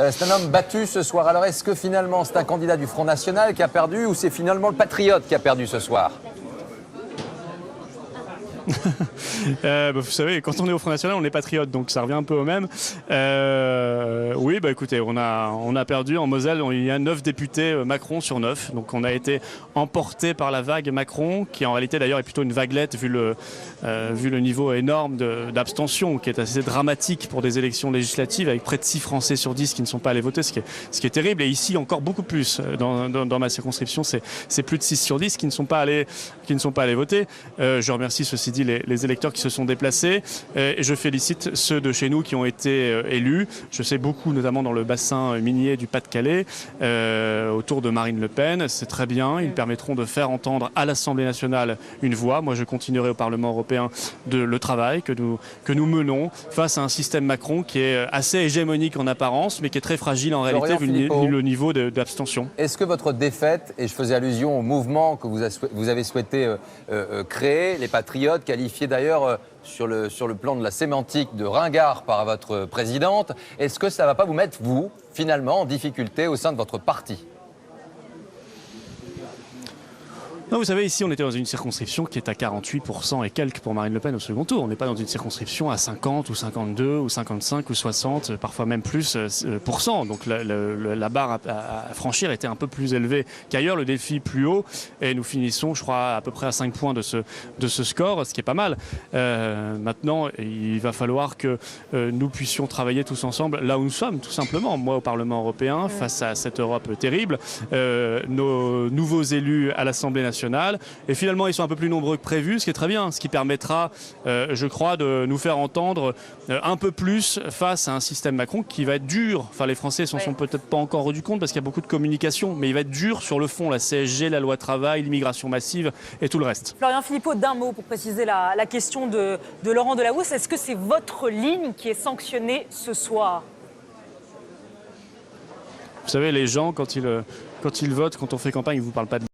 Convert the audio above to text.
C'est un homme battu ce soir. Alors est-ce que finalement c'est un candidat du Front National qui a perdu ou c'est finalement le patriote qui a perdu ce soir? Vous savez, quand on est au Front National, on est patriote, donc ça revient un peu au même. Oui, écoutez, on a perdu en Moselle. Il y a 9 députés Macron sur 9. Donc on a été emporté par la vague Macron, qui en réalité d'ailleurs est plutôt une vaguelette vu le niveau énorme d'abstention, qui est assez dramatique pour des élections législatives, avec près de 6 Français sur 10 qui ne sont pas allés voter, ce qui est terrible. Et ici, encore beaucoup plus. Dans ma circonscription, c'est plus de 6 sur 10 qui ne sont pas allés voter. Je remercie ceci dit les électeurs qui se sont déplacés et je félicite ceux de chez nous qui ont été élus. Je sais beaucoup, notamment dans le bassin minier du Pas-de-Calais, autour de Marine Le Pen. C'est très bien. Ils permettront de faire entendre à l'Assemblée nationale une voix. Moi, je continuerai au Parlement européen le travail que nous menons face à un système Macron qui est assez hégémonique en apparence, mais qui est très fragile en réalité vu le niveau d'abstention. Est-ce que votre défaite, et je faisais allusion au mouvement que vous avez souhaité créer, les Patriotes, qualifiés d'ailleurs sur le plan de la sémantique de ringard par votre présidente, est-ce que ça ne va pas vous mettre, vous, finalement, en difficulté au sein de votre parti ? Non, vous savez, ici, on était dans une circonscription qui est à 48% et quelques pour Marine Le Pen au second tour. On n'est pas dans une circonscription à 50 ou 52 ou 55 ou 60, parfois même plus %. Donc la barre à franchir était un peu plus élevée qu'ailleurs, le défi plus haut. Et nous finissons, je crois, à peu près à 5 points de ce score, ce qui est pas mal. Maintenant, il va falloir que nous puissions travailler tous ensemble là où nous sommes, tout simplement. Moi, au Parlement européen, face à cette Europe terrible, nos nouveaux élus à l'Assemblée nationale, et finalement ils sont un peu plus nombreux que prévu, ce qui est très bien, ce qui permettra, je crois, de nous faire entendre un peu plus face à un système Macron qui va être dur. Enfin, les Français s'en sont peut-être pas encore rendus compte parce qu'il y a beaucoup de communication, mais il va être dur sur le fond, la CSG, la loi travail, l'immigration massive et tout le reste. Florian Philippot, d'un mot pour préciser la question de Laurent Delahousse, est-ce que c'est votre ligne qui est sanctionnée ce soir ? Vous savez, les gens, quand ils votent, quand on fait campagne, ils ne vous parlent pas de